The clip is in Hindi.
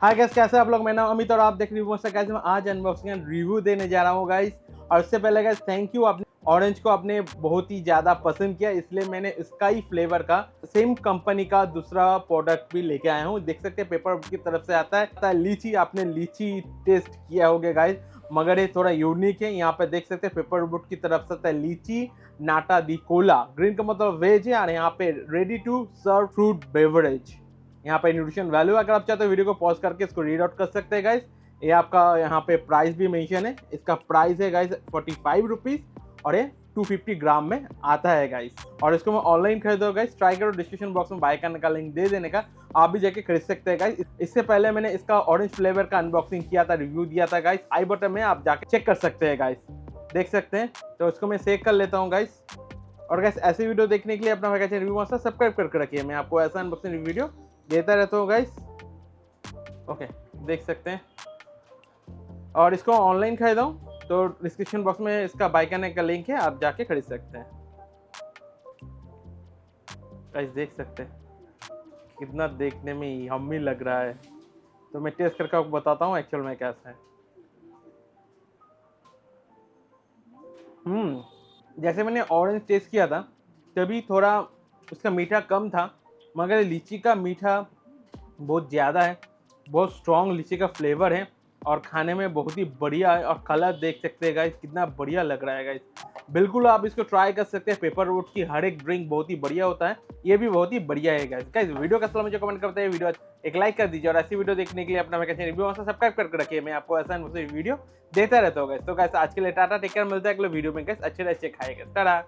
हाय गाइस, कैसे आप लोग। मैं नाम अमित और आप देख रहे हैं गाइस। मैं आज अनबॉक्सिंग एंड रिव्यू देने जा रहा हूँ गाइस। और उससे पहले गाइस थैंक यू, आपने ऑरेंज को आपने बहुत ही ज़्यादा पसंद किया, इसलिए मैंने इसका ही फ्लेवर का सेम कंपनी का दूसरा प्रोडक्ट भी लेके आया हूँ। देख सकते हैं पेपर की तरफ से आता है लीची। आपने लीची टेस्ट किया होगा गाइस, मगर ये थोड़ा यूनिक है। यहाँ पे देख सकते हैं पेपर बोट की तरफ से आता है लीची नाटा दी कोला। ग्रीन का मतलब वेज है और यहाँ पे ready to serve fruit beverage. यहाँ पे न्यूट्रिशन वैल्यू अगर आप चाहते हो वीडियो को पॉज करके इसको रीड आउट कर सकते हैं गाइस। ये आपका यहाँ पे प्राइस भी मेंशन है। इसका प्राइस है गाइस 45 रुपीज़ और ये 250 ग्राम में आता है गाइस। और इसको मैं ऑनलाइन खरीदो गाइस, ट्राई करो। डिस्क्रिप्शन बॉक्स में बाय करने का लिंक दे देने का, आप भी जाके खरीद सकते हैं गाइस। इससे पहले मैंने इसका ऑरेंज फ्लेवर का अनबॉक्सिंग किया था, रिव्यू दिया था गाइस। आई बटन में आप जाके चेक कर सकते हैं गाइस, देख सकते हैं। तो इसको मैं सेक कर लेता हूँ गाइस। और गाइस ऐसी वीडियो देखने के लिए अपना चैनल रिव्यू मास्टर सब्सक्राइब करके रखिए। मैं आपको ऐसा अनबॉक्सिंग वीडियो देता रहता हूँ गाइस। ओके, देख सकते हैं। और इसको ऑनलाइन खरीदा हूँ तो डिस्क्रिप्शन बॉक्स में इसका बाय करने का लिंक है, आप जाके खरीद सकते हैं गाइस। देख सकते हैं कितना देखने में यम्मी लग रहा है। तो मैं टेस्ट करके आपको बताता हूँ एक्चुअल में कैसा है। जैसे मैंने ऑरेंज टेस्ट किया था तभी थोड़ा उसका मीठा कम था, मगर लीची का मीठा बहुत ज़्यादा है। बहुत स्ट्रॉन्ग लीची का फ्लेवर है और खाने में बहुत ही बढ़िया है। और कलर देख सकते हैं गाइस, कितना बढ़िया लग रहा है गाइस। बिल्कुल आप इसको ट्राई कर सकते हैं। पेपर बोट की हर एक ड्रिंक बहुत ही बढ़िया होता है, ये भी बहुत ही बढ़िया है गाइस। वीडियो कैसा लगा मुझे कमेंट करते हैं, वीडियो एक लाइक कर दीजिए। और ऐसी वीडियो देखने के लिए अपना चैनल रिव्यू सब्सक्राइब करके रखिए। मैं आपको ऐसा वीडियो देता रहता हूँ गाइस। तो गाइस आज के लिए टाटा, टेक केयर। मिलता है अगले वीडियो में गाइस। अच्छे खाएगा। टाटा।